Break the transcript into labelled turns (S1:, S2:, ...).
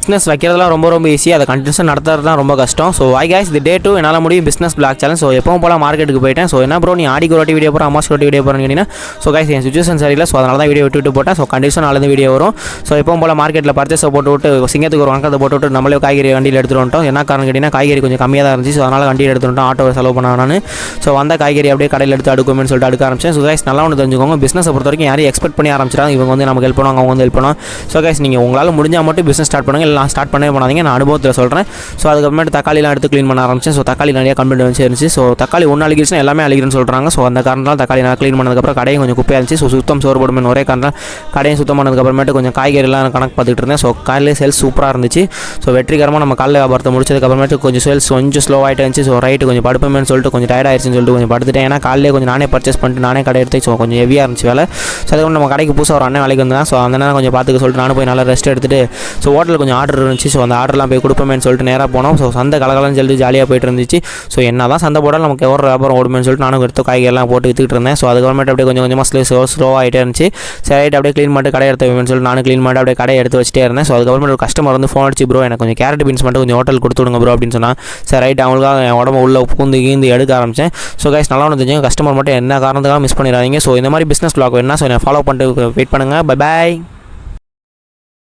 S1: Business வைக்கிறதுலாம் ரொம்ப easy, அதை கண்டினியூஸாக நடத்துறது தான் ரொம்ப கஷ்டம். ஸோ ஐ கைஸ் இது டே 2 என்னால் முடியும் பிஸ்னஸ் பிளாக் சேலஞ்ச். ஸோ எப்பவும் போல மார்க்கெட்டுக்கு போயிட்டேன். ஸோ என்ன ப்ரோ நீ ஆடிக்கு ஒரு வீடியோ போகிற அம்மாஸ்க்கு ஒரு வீடியோ போகிறேன்னு கேட்டிங்கன்னா, ஸோ கைஸ் என் சுச்சுவேஷன் சரியில்லை. ஸோ அதனால தான் வீடியோ விட்டு போட்டேன். ஸோ கண்டிப்பாக நாலு வீடியோ வரும். ஸோ எப்பவும் போல மார்க்கெட்டில் பர்ச்சேஸை போட்டு சிங்கத்துக்கு ஒரு வணக்கத்தை போட்டு நம்மளே காய்கறி வண்டியில் எடுத்துகிட்டு வந்துட்டோம். என்ன காரணம் கேட்டிங்கன்னா காய்கறி கொஞ்சம் கம்மியாக தான் இருந்துச்சு. ஸோ அதனால் வண்டியில் எடுத்துகிட்டு வந்துட்டோம், ஆட்டோ செலவு பண்ண நான். ஸோ வந்த காய்கறி அப்படியே கடையில் எடுத்து அடுக்குமேன்னு சொல்லிட்டு அடுக்க ஆரம்பிச்சேன். ஸோ கைஸ் நல்லா ஒன்று தெரிஞ்சுக்கோங்க, பிஸ்னஸை பொறுத்த வரைக்கும் யாரையும் எக்ஸ்பெக்ட் பண்ணி ஆரம்பிச்சிடாங்க. இவங்க வந்து நமக்கு ஹெல்ப் பண்ணுவாங்க, அவங்க வந்து ஹெல்ப் பண்ணுவாங்க. ஸோ கைஸ் நீங்கள் உங்களால் முடிஞ்சால் மட்டும் பிஸ்னஸ் ஸ்டார்ட் பண்ணுங்கள், இல்லை ஸ்டார்ட் பண்ணவே பண்ணாதீங்க. நான் அனுபவத்தில் சொல்கிறேன். ஸோ அதுக்கப்புறமேட்டு தக்காளிலாம் எடுத்து க்ளீன் பண்ண ஆரம்பிச்சேன். ஸோ தக்காளி நிறைய கம்ப்ளைண்ட் இருந்துச்சு. ஸோ தக்காளி ஒன்று அழிக்கிடுச்சுன்னா எல்லாமே அழிக்கிறேன்னு சொல்கிறாங்க. ஸோ அந்த காரணத்தால் தக்காளி நான் க்ளீன் பண்ணதுக்கப்புறம் கடையும் கொஞ்சம் குப்பையாக இருந்துச்சு. ஸோ சுத்தம் சோறு போடுமே ஒரே காரணம் கடையும் சுத்தம் பண்ணதுக்கப்புறமேட்டு கொஞ்சம் காய்கறிலாம் கணக்கு பார்த்துட்டு இருந்தேன். ஸோ காலையில் சேல்ஸ் சூப்பராக இருந்துச்சு. ஸோ வெற்றிகரமாக நம்ம காலையில் வியாபாரத்தை முடிச்சதுக்கப்புறமேட்டு கொஞ்சம் சேல்ஸ் கொஞ்சம் ஸ்லோ ஆகிட்டு இருந்துச்சு. ஸோ ரைட்டு கொஞ்சம் படுப்பேன்னு சொல்லிட்டு கொஞ்சம் டயர்ட் ஆயிடுச்சுன்னு சொல்லிட்டு கொஞ்சம் படுத்துட்டேன். ஏன்னா காலையிலே கொஞ்சம் நானே பர்ச்சேஸ் பண்ணிட்டு நானே கடை எடுத்து ஸோ கொஞ்சம் ஹெவியாக இருந்துச்சு வேலை. ஸோ அதுக்கு நம்ம கடைக்கு புதுசாக ஒரு அண்ணன் வேலைக்கு வந்தேன். ஸோ அந்த நேரம் கொஞ்சம் பார்த்துக்க சொல்லிட்டு நானும் போய் நல்லா ரெஸ்ட் எடுத்துட்டு ஸோ ஹோட்டலில் கொஞ்சம் ஆர்டர் இருந்துச்சு. ஸோ அந்த ஆர்டர்லாம் போய் கொடுப்போமேன்னு சொல்லிட்டு நேராக போனோம். ஸோ சந்தை கலகலன்னு சொல்லிட்டு ஜாலியாக போயிட்டு இருந்துச்சு. ஸோ என்ன தான் சந்தை போடாலும் நமக்கு எவ்வளோ வியாபாரம் ஓடுமேன்னு சொல்லிட்டு நானும் எடுத்து காய்கறிலாம் போட்டு விற்றுக்கிட்டு இருந்தேன். ஸோ அதுக்கப்புறமேட்டு அப்படியே கொஞ்சம் கொஞ்சமாக ஸ்லோ ஆகிட்டே இருந்துச்சு. சரி ரைட் அப்படியே க்ளீன் பண்ணிட்டு கடை எடுத்து வைப்பேன்னு சொல்லிட்டு நானும் க்ளீன் பண்ணிட்டு அப்படியே கடை எடுத்து வச்சிட்டே இருந்தேன். ஸோ அதுக்கப்புறமேட்டு ஒரு கஸ்டமர் வந்து ஃபோன் அடிச்சு ப்ரோ எனக்கு கொஞ்சம் கேரட் பீன்ஸ் மட்டும் கொஞ்சம் ஹோட்டல் கொடுத்து விடுங்க ப்ரோ அப்படின்னு சொன்னால் சரி ரைட் அவங்களுக்காக என் உடம்பு உள்ள பூந்து கீந்து எடுக்க ஆரம்பித்தேன். ஸோ கைஸ் நல்லா ஒன்று தெரிஞ்சுங்க, கஸ்டமர் மட்டும் என்ன காரணத்துக்காக மிஸ் பண்ணிடாதீங்க. ஸோ இந்த மாதிரி பிஸ்னஸ் பிளாக் வேணும்னா ஸோ என்னை ஃபாலோ பண்ணிட்டு வெயிட் பண்ணுங்கள். Bye bye.